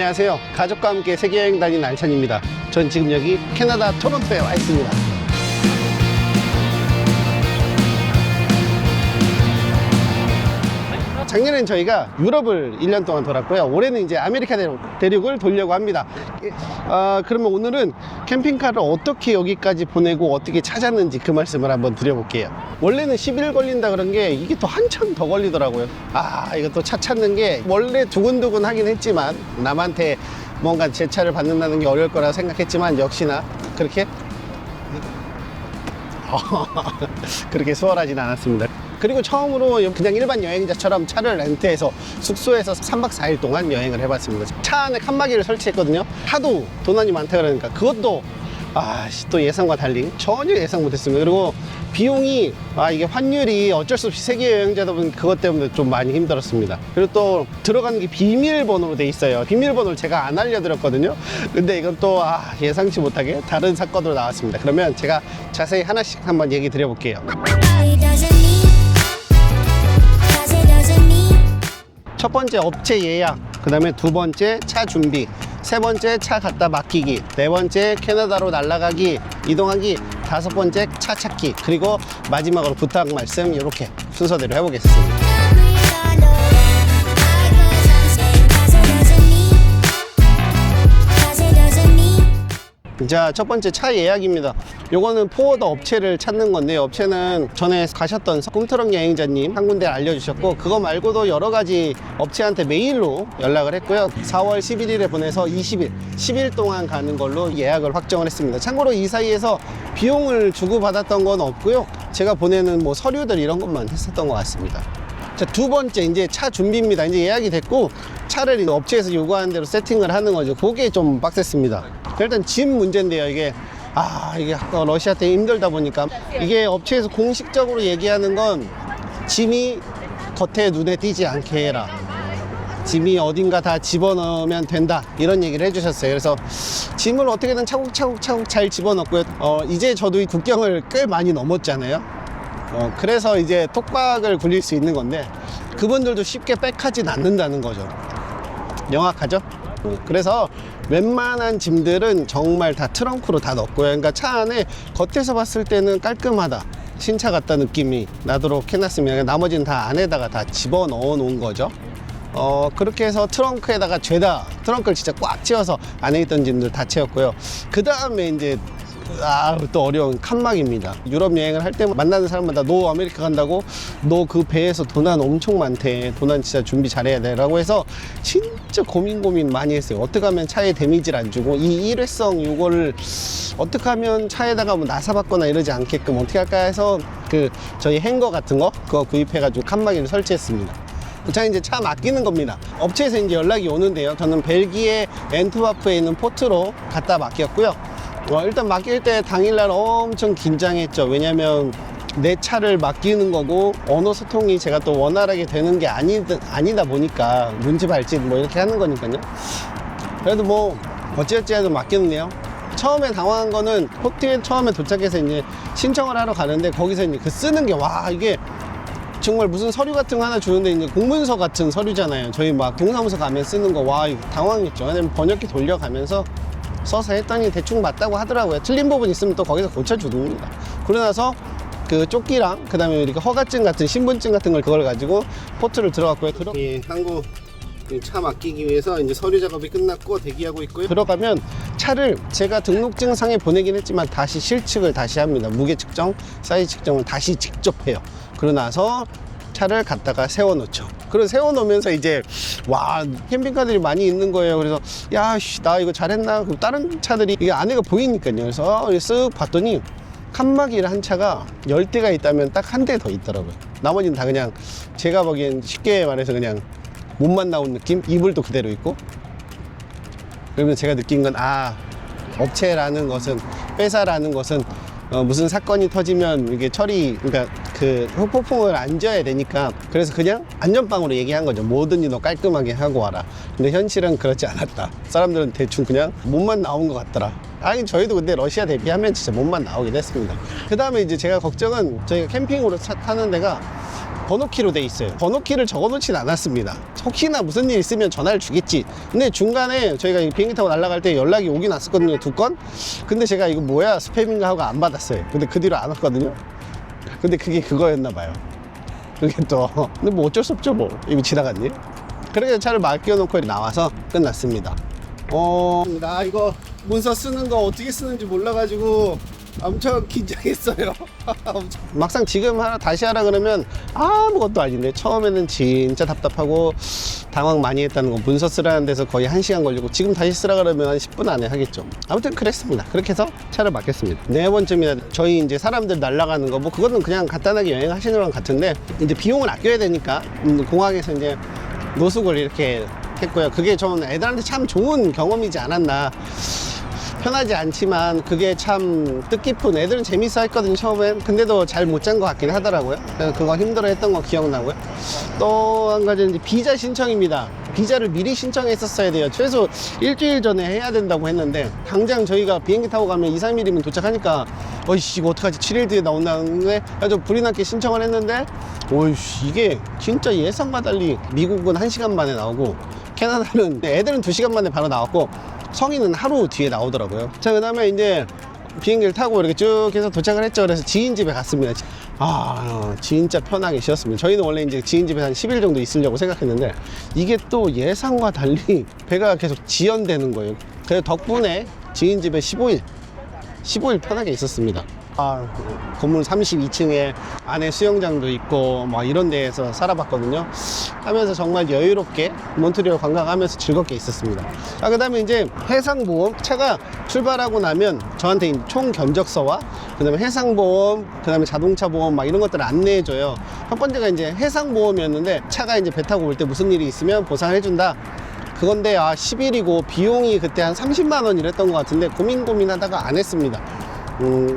안녕하세요. 가족과 함께 세계여행 다니는 알찬입니다. 전 지금 여기 캐나다 토론토에 와 있습니다. 작년엔 저희가 유럽을 1년 동안 돌았고요. 올해는 이제 아메리카 대륙을 돌려고 합니다. 그러면 오늘은 캠핑카를 어떻게 여기까지 보내고 어떻게 찾았는지 그 말씀을 한번 드려볼게요. 원래는 10일 걸린다 그런 게 이게 또 한참 더 걸리더라고요. 이것도 차 찾는 게 원래 두근두근 하긴 했지만 남한테 뭔가 제 차를 받는다는 게 어려울 거라 생각했지만 역시나 그렇게 그렇게 수월하진 않았습니다. 그리고 처음으로 그냥 일반 여행자처럼 차를 렌트해서 숙소에서 3박 4일 동안 여행을 해봤습니다. 차 안에 칸막이를 설치했거든요. 하도 도난이 많다 그러니까 그것도 또 예상과 달리 전혀 예상 못했습니다. 그리고 비용이 이게 환율이 어쩔 수 없이 세계 여행자다 보니 그것 때문에 좀 많이 힘들었습니다. 그리고 또 들어가는 게 비밀번호로 돼 있어요. 비밀번호를 제가 안 알려드렸거든요. 근데 이건 또 예상치 못하게 다른 사건으로 나왔습니다. 그러면 제가 자세히 하나씩 한번 얘기 드려볼게요. 첫 번째 업체 예약, 그 다음에 두 번째 차 준비, 세 번째 차 갖다 맡기기, 네 번째 캐나다로 날아가기, 이동하기, 다섯 번째 차 찾기, 그리고 마지막으로 부탁 말씀, 이렇게 순서대로 해보겠습니다. 자, 첫 번째 차 예약입니다. 요거는 포워더 업체를 찾는 건데요. 업체는 전에 가셨던 꿈트럭 여행자님 한 군데 알려주셨고, 그거 말고도 여러 가지 업체한테 메일로 연락을 했고요. 4월 11일에 보내서 10일 동안 가는 걸로 예약을 확정을 했습니다. 참고로 이 사이에서 비용을 주고받았던 건 없고요. 제가 보내는 뭐 서류들 이런 것만 했었던 것 같습니다. 자, 두 번째 이제 차 준비입니다. 이제 예약이 됐고 차를 업체에서 요구하는 대로 세팅을 하는 거죠. 그게 좀 빡셌습니다. 일단 짐 문제인데요. 이게 러시아 때 힘들다 보니까 이게 업체에서 공식적으로 얘기하는 건 짐이 겉에 눈에 띄지 않게 해라, 짐이 어딘가 다 집어넣으면 된다, 이런 얘기를 해주셨어요. 그래서 짐을 어떻게든 차곡차곡 잘 집어넣고요. 이제 저도 이 국경을 꽤 많이 넘었잖아요. 그래서 이제 톡박을 굴릴 수 있는 건데 그분들도 쉽게 백하진 않는다는 거죠. 명확하죠? 그래서 웬만한 짐들은 정말 다 트렁크로 다 넣었고요. 그러니까 차 안에 겉에서 봤을 때는 깔끔하다, 신차 같다 느낌이 나도록 해놨습니다. 나머지는 다 안에다가 다 집어넣어 놓은 거죠. 그렇게 해서 트렁크에다가 죄다 트렁크를 진짜 꽉 채워서 안에 있던 짐들 다 채웠고요. 그 다음에 이제 또 어려운 칸막입니다. 유럽 여행을 할 때 만나는 사람마다 너 아메리카 간다고? 너 그 배에서 도난 엄청 많대. 도난 진짜 준비 잘해야 돼 라고 해서 진짜 고민 많이 했어요. 어떻게 하면 차에 데미지를 안 주고 이 일회성 요거를 어떻게 하면 차에다가 뭐 나사받거나 이러지 않게끔 어떻게 할까 해서 저희 행거 같은 거 그거 구입해가지고 칸막이를 설치했습니다. 자, 이제 차 맡기는 겁니다. 업체에서 이제 연락이 오는데요. 저는 벨기에 앤트워프에 있는 포트로 갖다 맡겼고요. 일단 맡길 때 당일날 엄청 긴장했죠. 왜냐면 내 차를 맡기는 거고 언어 소통이 제가 또 원활하게 되는 게 아니다 보니까 눈치 발짓 뭐 이렇게 하는 거니까요. 그래도 뭐 어찌어찌 해도 맡겼네요. 처음에 당황한 거는 포트에 처음에 도착해서 이제 신청을 하러 가는데 거기서 이제 쓰는 게 이게 정말 무슨 서류 같은 거 하나 주는데 이제 공문서 같은 서류잖아요. 저희 막 동사무소 가면 쓰는 거 이거 당황했죠. 왜냐면 번역기 돌려가면서 써서 했더니 대충 맞다고 하더라고요. 틀린 부분 있으면 또 거기서 고쳐주습니다. 그러고 나서 그 조끼랑 그 다음에 이렇게 허가증 같은 신분증 같은 걸 그걸 가지고 포트를 들어갔고요. 한국 차 맡기기 위해서 이제 서류 작업이 끝났고 대기하고 있고요. 들어가면 차를 제가 등록증 상에 보내긴 했지만 다시 실측을 다시 합니다. 무게 측정, 사이즈 측정을 다시 직접 해요. 그러고 나서 차를 갖다가 세워놓죠. 그리고 세워놓으면서 이제 캠핑카들이 많이 있는 거예요. 그래서 나 이거 잘했나? 다른 차들이 이게 안에가 보이니까요. 그래서 쓱 봤더니 칸막이를 한 차가 10대가 있다면 딱 한 대 더 있더라고요. 나머지는 다 그냥 제가 보기엔 쉽게 말해서 그냥 몸만 나온 느낌? 이불도 그대로 있고. 그러면 제가 느낀 건 업체라는 것은, 회사라는 것은 무슨 사건이 터지면 이게 그러니까 후폭풍을 안 져야 되니까 그래서 그냥 안전빵으로 얘기한 거죠. 뭐든지 너 깔끔하게 하고 와라. 근데 현실은 그렇지 않았다. 사람들은 대충 그냥 몸만 나온 것 같더라. 저희도 근데 러시아 대비하면 진짜 몸만 나오긴 했습니다. 그 다음에 이제 제가 걱정은 저희가 캠핑으로 타는 데가 번호키로 돼 있어요. 번호키를 적어놓진 않았습니다. 혹시나 무슨 일 있으면 전화를 주겠지. 근데 중간에 저희가 비행기 타고 날아갈 때 연락이 오긴 왔었거든요. 2건. 근데 제가 이거 뭐야 스팸인가 하고 안 받았어요. 근데 그 뒤로 안 왔거든요. 근데 그게 그거였나 봐요. 그게 또 근데 뭐 어쩔 수 없죠. 뭐 이미 지나갔니? 그렇게 차를 맡겨놓고 나와서 끝났습니다. 나 이거 문서 쓰는 거 어떻게 쓰는지 몰라가지고 엄청 긴장했어요. 막상 지금 다시 하라 그러면 아무것도 아닌데 처음에는 진짜 답답하고 당황 많이 했다는 거. 문서 쓰라는 데서 거의 1시간 걸리고 지금 다시 쓰라 그러면 한 10분 안에 하겠죠. 아무튼 그랬습니다. 그렇게 해서 차를 맡겼습니다. 네 번쯤이나 저희 이제 사람들 날아가는 거 뭐 그거는 그냥 간단하게 여행하시는 거랑 같은데 이제 비용을 아껴야 되니까 공항에서 이제 노숙을 이렇게 했고요. 그게 저는 애들한테 참 좋은 경험이지 않았나. 편하지 않지만 그게 참 뜻깊은, 애들은 재밌어 했거든요 처음엔. 근데도 잘 못 잔 것 같긴 하더라고요. 그래서 그거 힘들어 했던 거 기억나고요. 또 한 가지는 이제 비자 신청입니다. 비자를 미리 신청했었어야 돼요. 최소 일주일 전에 해야 된다고 했는데 당장 저희가 비행기 타고 가면 2, 3일이면 도착하니까 어이씨 이거 어떡하지, 7일 뒤에 나온다는데 아주 불이 났게 신청을 했는데 어이씨 이게 진짜 예상과 달리 미국은 1시간 만에 나오고 캐나다는 애들은 2시간 만에 바로 나왔고 성인은 하루 뒤에 나오더라고요. 자, 그 다음에 이제 비행기를 타고 이렇게 쭉 해서 도착을 했죠. 그래서 지인 집에 갔습니다. 진짜 편하게 쉬었습니다. 저희는 원래 이제 지인 집에 한 10일 정도 있으려고 생각했는데 이게 또 예상과 달리 배가 계속 지연되는 거예요. 그래서 덕분에 지인 집에 15일 편하게 있었습니다. 건물 32층에 안에 수영장도 있고 막 이런 데에서 살아봤거든요. 하면서 정말 여유롭게 몬트리올 관광하면서 즐겁게 있었습니다. 그 다음에 이제 해상보험, 차가 출발하고 나면 저한테 총 견적서와 그 다음에 해상보험, 그 다음에 자동차 보험 막 이런 것들을 안내해줘요. 첫 번째가 이제 해상보험이었는데 차가 이제 배 타고 올 때 무슨 일이 있으면 보상해준다. 그건데 10일이고 비용이 그때 한 30만 원 이랬던 것 같은데 고민하다가 안 했습니다.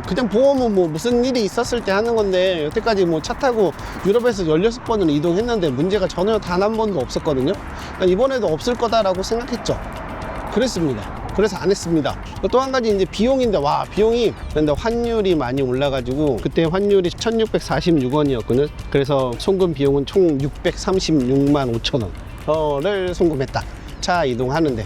그냥 보험은 뭐 무슨 일이 있었을 때 하는 건데 여태까지 뭐 차 타고 유럽에서 16번을 이동했는데 문제가 전혀 단 한 번도 없었거든요. 그러니까 이번에도 없을 거다라고 생각했죠. 그랬습니다. 그래서 안 했습니다. 또 한 가지 이제 비용인데 비용이 근데 환율이 많이 올라가지고 그때 환율이 1646원이었거든요. 그래서 송금 비용은 총 636만 5천 원을 송금했다. 차 이동하는데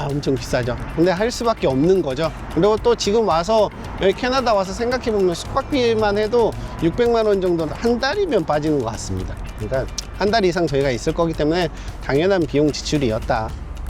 엄청 비싸죠. 근데 할 수밖에 없는 거죠. 그리고 또 지금 와서 여기 캐나다 와서 생각해보면 숙박비만 해도 600만 원 정도 한 달이면 빠지는 것 같습니다. 그러니까 한 달 이상 저희가 있을 거기 때문에 당연한 비용 지출이었다.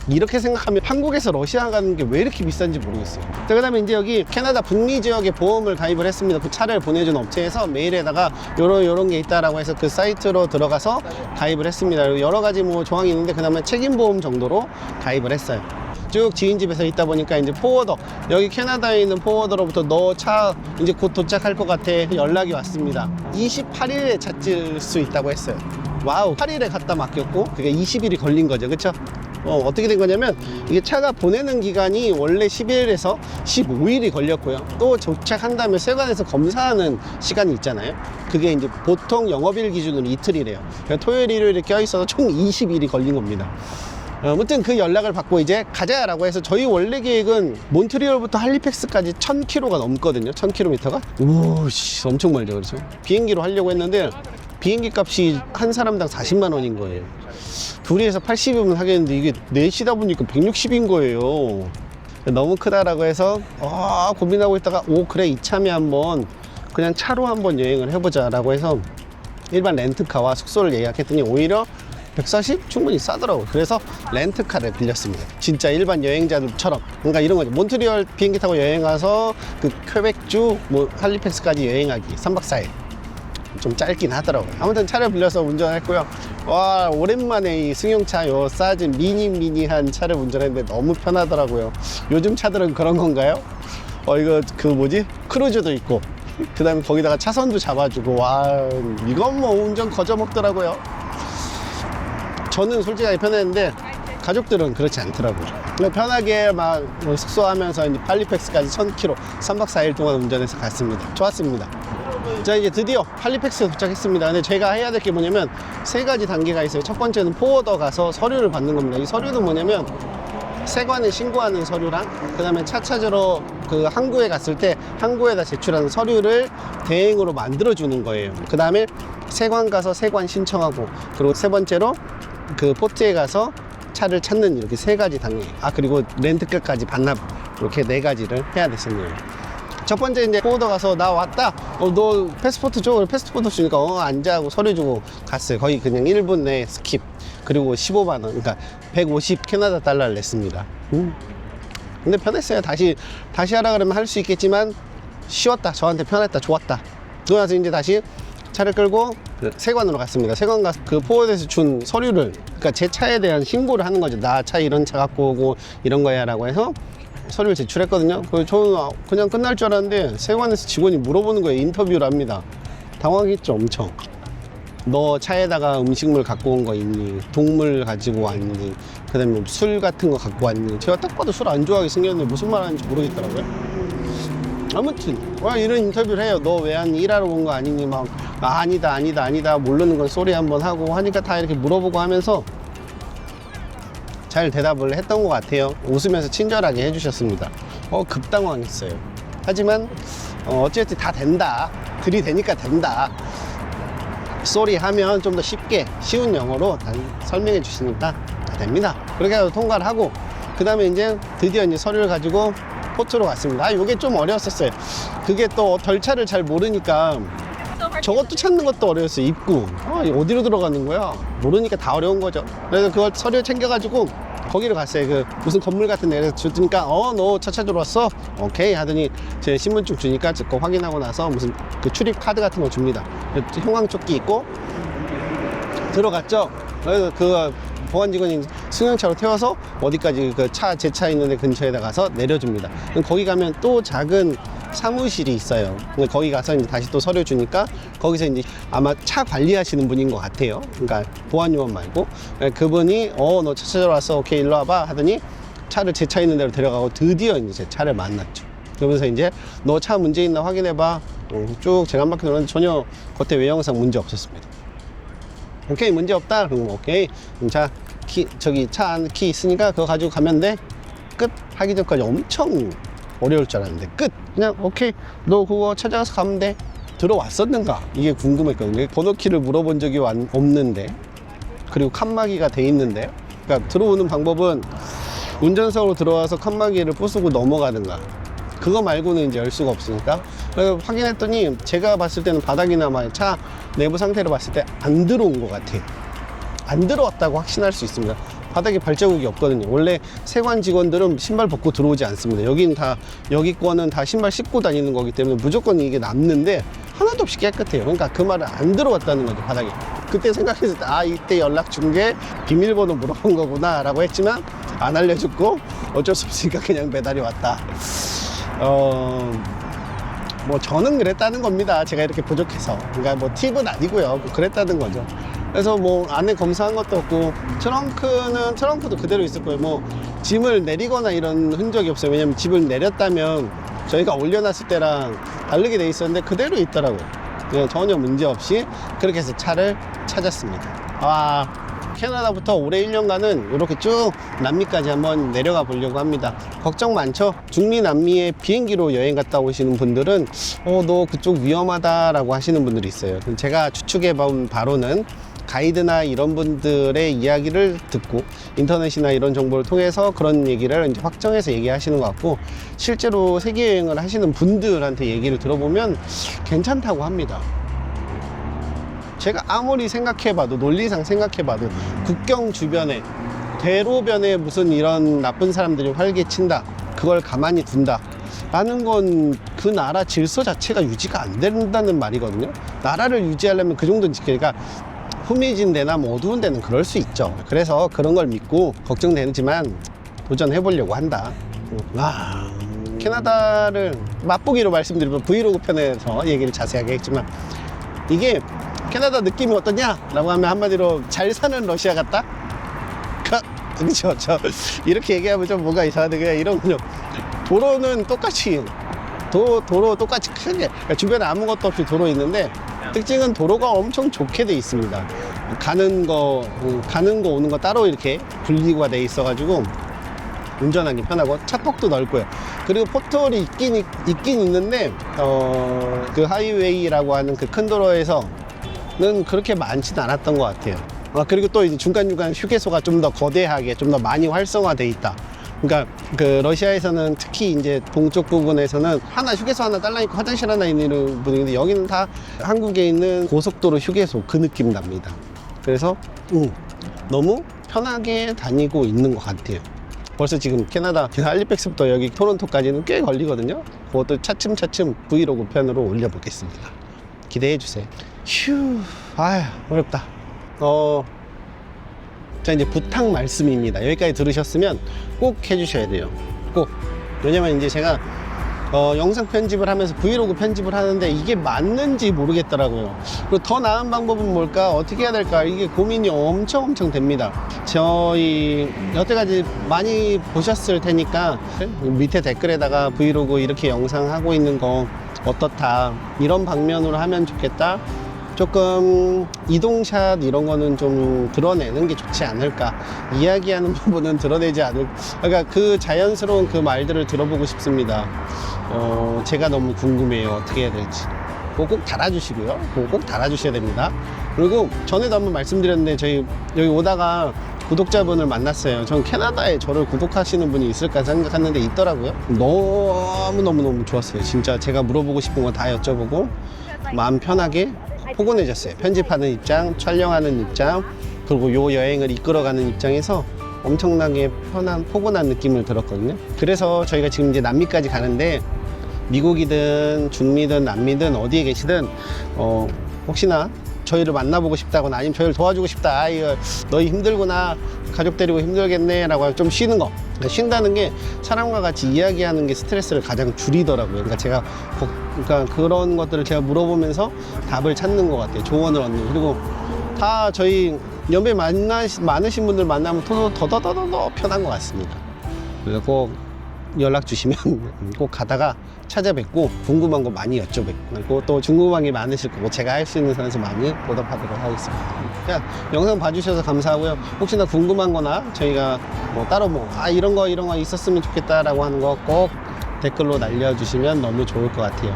이렇게 생각하면 한국에서 러시아 가는 게 왜 이렇게 비싼지 모르겠어요. 그 다음에 이제 여기 캐나다 북미 지역에 보험을 가입을 했습니다. 그 차를 보내준 업체에서 메일에다가 요런 게 있다라고 해서 그 사이트로 들어가서 가입을 했습니다. 여러 가지 뭐 조항이 있는데 그 다음에 책임보험 정도로 가입을 했어요. 쭉 지인 집에서 있다 보니까 이제 포워더, 여기 캐나다에 있는 포워더로부터 너 차 이제 곧 도착할 것 같아 연락이 왔습니다. 28일에 찾을 수 있다고 했어요. 8일에 갖다 맡겼고 그게 20일이 걸린 거죠. 그쵸? 어떻게 된 거냐면 이게 차가 보내는 기간이 원래 10일에서 15일이 걸렸고요. 또 도착한 다음에 세관에서 검사하는 시간이 있잖아요. 그게 이제 보통 영업일 기준으로 이틀이래요. 그러니까 토요일, 일요일에 껴있어서 총 20일이 걸린 겁니다. 아무튼 그 연락을 받고 이제 가자라고 해서 저희 원래 계획은 몬트리올부터 할리팩스까지 1000km가 넘거든요. 1000km가. 오씨 엄청 멀죠. 그렇죠? 비행기로 하려고 했는데 비행기 값이 한 사람당 40만 원인 거예요. 둘이 해서 80이면 하겠는데 이게 넷이다 보니까 160인 거예요. 너무 크다라고 해서 고민하고 있다가 그래 이참에 한번 그냥 차로 한번 여행을 해보자 라고 해서 일반 렌트카와 숙소를 예약했더니 오히려 140? 충분히 싸더라고요. 그래서 렌트카를 빌렸습니다. 진짜 일반 여행자들처럼. 그러니까 이런 거죠. 몬트리올 비행기 타고 여행 가서 그 퀘벡주 할리팩스까지 여행하기 3박 4일. 좀 짧긴 하더라고요. 아무튼 차를 빌려서 운전했고요. 오랜만에 이 승용차 싸진 미니한 차를 운전했는데 너무 편하더라고요. 요즘 차들은 그런 건가요? 이거 크루즈도 있고 그 다음에 거기다가 차선도 잡아주고 이건 뭐 운전 거저먹더라고요. 저는 솔직하게 편했는데 가족들은 그렇지 않더라고요. 편하게 숙소하면서 이제 할리팩스까지 1000km 3박 4일 동안 운전해서 갔습니다. 좋았습니다. 자, 이제 드디어 할리팩스에 도착했습니다. 근데 제가 해야 될 게 뭐냐면 3가지 단계가 있어요. 첫 번째는 포워더 가서 서류를 받는 겁니다. 이 서류는 뭐냐면 세관에 신고하는 서류랑 그 다음에 차 찾으러 그 항구에 갔을 때 항구에다 제출하는 서류를 대행으로 만들어주는 거예요. 그 다음에 세관 가서 세관 신청하고, 그리고 세 번째로 그 포트에 가서 차를 찾는, 이렇게 세 가지 단계. 그리고 렌트카까지 반납, 이렇게 네 가지를 해야 됐었네요. 첫 번째 이제 포워더 가서 나 왔다. 너 패스포트 줘. 패스포트 주니까 앉아 하고 서류 주고 갔어요. 거의 그냥 1분 내에 스킵. 그리고 15만 원, 그러니까 150 캐나다 달러를 냈습니다. 근데 편했어요. 다시 하라 그러면 할 수 있겠지만 쉬웠다. 저한테 편했다. 좋았다. 그러고 나서 이제 다시 차를 끌고 그 세관으로 갔습니다. 세관 가서 그 포워드에서 준 서류를, 그러니까 제 차에 대한 신고를 하는 거죠. 나 차 이런 차 갖고 오고 이런 거야 라고 해서 서류를 제출했거든요. 저는 그냥 끝날 줄 알았는데 세관에서 직원이 물어보는 거예요. 인터뷰를 합니다. 당황했죠, 엄청. 너 차에다가 음식물 갖고 온 거 있니? 동물 가지고 왔니? 그 다음에 술 같은 거 갖고 왔니? 제가 딱 봐도 술 안 좋아하게 생겼는데 무슨 말 하는지 모르겠더라고요. 아무튼 이런 인터뷰를 해요. 너 왜 안 일하러 온 거 아니니? 막 아니다 모르는 건 소리 한번 하고 하니까 다 이렇게 물어보고 하면서 잘 대답을 했던 것 같아요. 웃으면서 친절하게 해주셨습니다. 급당황했어요. 하지만 어쨌든 다 된다. 들이대니까 된다. 쏘리 하면 좀 더 쉽게 쉬운 영어로 설명해 주시니까 다 됩니다. 그렇게 해서 통과를 하고, 그 다음에 이제 드디어 이제 서류를 가지고 포트로 갔습니다. 이게 좀 어려웠었어요. 그게 또 절차를 잘 모르니까 저것도 찾는 것도 어려웠어요. 입구 어디로 들어가는 거야 모르니까 다 어려운 거죠. 그래서 그걸 서류 챙겨가지고 거기로 갔어요. 그 무슨 건물 같은 데서 주니까 너 차 찾으러 왔어? 오케이 하더니 제 신분증 주니까 그거 확인하고 나서 무슨 그 출입 카드 같은 거 줍니다. 형광조끼 있고 들어갔죠. 그래서 그 보안 직원이 승용차로 태워서 어디까지 그 제 차 있는 데 근처에다 가서 내려줍니다. 거기 가면 또 작은 사무실이 있어요. 근데 거기 가서 이제 다시 또 서류 주니까 거기서 이제 아마 차 관리하시는 분인 것 같아요. 그러니까 보안 요원 말고 그분이 너 차 찾으러 왔어. 오케이 일로 와봐 하더니 차를 제 차 있는 데로 데려가고 드디어 이제 제 차를 만났죠. 그러면서 이제 너 차 문제 있나 확인해봐. 쭉 제가 한 바퀴 돌았는데 전혀 겉에 외형상 문제 없었습니다. 오케이 문제 없다. 그럼 오케이. 그럼 자 저기 차 안 키 있으니까 그거 가지고 가면 돼. 끝 하기 전까지 엄청 어려울 줄 알았는데 끝. 그냥 오케이 너 그거 찾아가서 가면 돼. 들어왔었는가 이게 궁금했거든요. 번호키를 물어본 적이 없는데, 그리고 칸막이가 돼 있는데, 그러니까 들어오는 방법은 운전석으로 들어와서 칸막이를 부수고 넘어가든가, 그거 말고는 이제 열 수가 없으니까. 그래서 확인했더니 제가 봤을 때는 바닥이나 막 차 내부 상태를 봤을 때 안 들어온 것 같아요. 안 들어왔다고 확신할 수 있습니다. 바닥에 발자국이 없거든요. 원래 세관 직원들은 신발 벗고 들어오지 않습니다. 여기 거는 다 신발 신고 다니는 거기 때문에 무조건 이게 남는데 하나도 없이 깨끗해요. 그러니까 그 말은 안 들어왔다는 거죠, 바닥에. 그때 생각했을 때 이때 연락 준 게 비밀번호 물어본 거구나 라고 했지만 안 알려줬고 어쩔 수 없으니까 그냥 배달이 왔다. 뭐 저는 그랬다는 겁니다. 제가 이렇게 부족해서. 그러니까 뭐 팁은 아니고요. 그랬다는 거죠. 그래서 뭐 안에 검사한 것도 없고, 트렁크도 그대로 있을 거예요. 뭐 짐을 내리거나 이런 흔적이 없어요. 왜냐면 짐을 내렸다면 저희가 올려놨을 때랑 다르게 돼 있었는데 그대로 있더라고요. 전혀 문제 없이 그렇게 해서 차를 찾았습니다. 캐나다부터 올해 1년간은 이렇게 쭉 남미까지 한번 내려가 보려고 합니다. 걱정 많죠? 중미 남미에 비행기로 여행 갔다 오시는 분들은 너 그쪽 위험하다라고 하시는 분들이 있어요. 제가 추측해 본 바로는 가이드나 이런 분들의 이야기를 듣고 인터넷이나 이런 정보를 통해서 그런 얘기를 이제 확정해서 얘기하시는 것 같고, 실제로 세계 여행을 하시는 분들한테 얘기를 들어보면 괜찮다고 합니다. 제가 아무리 생각해봐도, 논리상 생각해봐도 국경 주변에 대로변에 무슨 이런 나쁜 사람들이 활개친다, 그걸 가만히 둔다 라는 건 그 나라 질서 자체가 유지가 안 된다는 말이거든요. 나라를 유지하려면 그 정도는 지키니까, 후미진 데나 뭐 어두운 데는 그럴 수 있죠. 그래서 그런 걸 믿고 걱정되지만 도전해보려고 한다. 캐나다를 맛보기로 말씀드리면 브이로그 편에서 얘기를 자세하게 했지만, 이게 캐나다 느낌이 어떠냐? 라고 하면 한마디로 잘 사는 러시아 같다? 그렇죠. 이렇게 얘기하면 좀 뭔가 이상한데, 그냥 이런군요. 도로는 똑같이, 도로 똑같이 크게, 그러니까 주변에 아무것도 없이 도로 있는데, 특징은 도로가 엄청 좋게 돼 있습니다. 가는 거 오는 거 따로 이렇게 분리가 돼 있어가지고 운전하기 편하고 차 폭도 넓고요. 그리고 포트홀이 있긴 있는데 그 하이웨이라고 하는 그 큰 도로에서는 그렇게 많지는 않았던 것 같아요. 그리고 또 이제 중간중간 휴게소가 좀 더 거대하게 좀 더 많이 활성화돼 있다. 그러니까 그 러시아에서는 특히 이제 동쪽 부분에서는 하나 휴게소 하나 딸려 있고 화장실 하나 있는 분위기인데 여기는 다 한국에 있는 고속도로 휴게소 그 느낌 납니다. 그래서 너무 편하게 다니고 있는 것 같아요. 벌써 지금 캐나다 할리팩스부터 여기 토론토까지는 꽤 걸리거든요. 그것도 차츰차츰 브이로그 편으로 올려보겠습니다. 기대해 주세요. 휴, 아휴 어렵다. 자, 이제 부탁 말씀입니다. 여기까지 들으셨으면 꼭 해주셔야 돼요. 꼭. 왜냐면 이제 제가 영상 편집을 하면서 브이로그 편집을 하는데 이게 맞는지 모르겠더라고요. 그리고 더 나은 방법은 뭘까? 어떻게 해야 될까? 이게 고민이 엄청 됩니다. 저희 여태까지 많이 보셨을 테니까 밑에 댓글에다가 브이로그 이렇게 영상 하고 있는 거 어떻다, 이런 방면으로 하면 좋겠다, 조금 이동샷 이런 거는 좀 드러내는 게 좋지 않을까, 이야기하는 부분은 드러내지 않을, 그러니까 그 자연스러운 그 말들을 들어보고 싶습니다. 제가 너무 궁금해요. 어떻게 해야 될지. 그거 꼭 달아주시고요. 그거 꼭 달아주셔야 됩니다. 그리고 전에도 한번 말씀드렸는데 저희 여기 오다가 구독자분을 만났어요. 전 캐나다에 저를 구독하시는 분이 있을까 생각했는데 있더라고요. 너무 좋았어요. 진짜 제가 물어보고 싶은 거 다 여쭤보고 마음 편하게 포근해졌어요. 편집하는 입장, 촬영하는 입장, 그리고 요 여행을 이끌어가는 입장에서 엄청나게 편한, 포근한 느낌을 들었거든요. 그래서 저희가 지금 이제 남미까지 가는데 미국이든 중미든 남미든 어디에 계시든 혹시나 저희를 만나보고 싶다거나 아니면 저희를 도와주고 싶다, 아 이거 너희 힘들구나, 가족 데리고 힘들겠네 라고 좀 쉬는 거, 그러니까 쉰다는 게 사람과 같이 이야기하는 게 스트레스를 가장 줄이더라고요. 그러니까 제가 그러니까 그런 것들을 제가 물어보면서 답을 찾는 것 같아요. 조언을 얻는. 그리고 다 저희 연배 많으신 분들 만나면 더더더더 편한 것 같습니다. 그래서 꼭 연락 주시면 꼭 가다가 찾아뵙고 궁금한 거 많이 여쭤뵙고 또 궁금한 게 많으실 거고 제가 할 수 있는 선에서 많이 보답하도록 하겠습니다. 그냥 영상 봐주셔서 감사하고요. 혹시나 궁금한 거나 저희가 뭐 따로 이런 거 있었으면 좋겠다 라고 하는 거 꼭 댓글로 날려주시면 너무 좋을 것 같아요.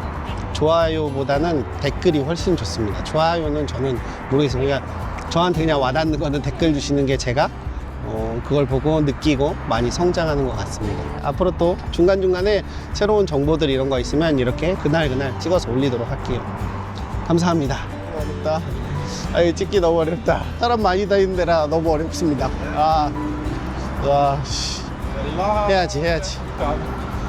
좋아요보다는 댓글이 훨씬 좋습니다. 좋아요는 저는 모르겠어요. 그러니까 저한테 그냥 와닿는 거는 댓글 주시는 게 제가 그걸 보고 느끼고 많이 성장하는 것 같습니다. 앞으로 또 중간중간에 새로운 정보들 이런 거 있으면 이렇게 그날 찍어서 올리도록 할게요. 감사합니다. 어렵다. 아이 찍기 너무 어렵다. 사람 많이 다니는 데라 너무 어렵습니다. 해야지.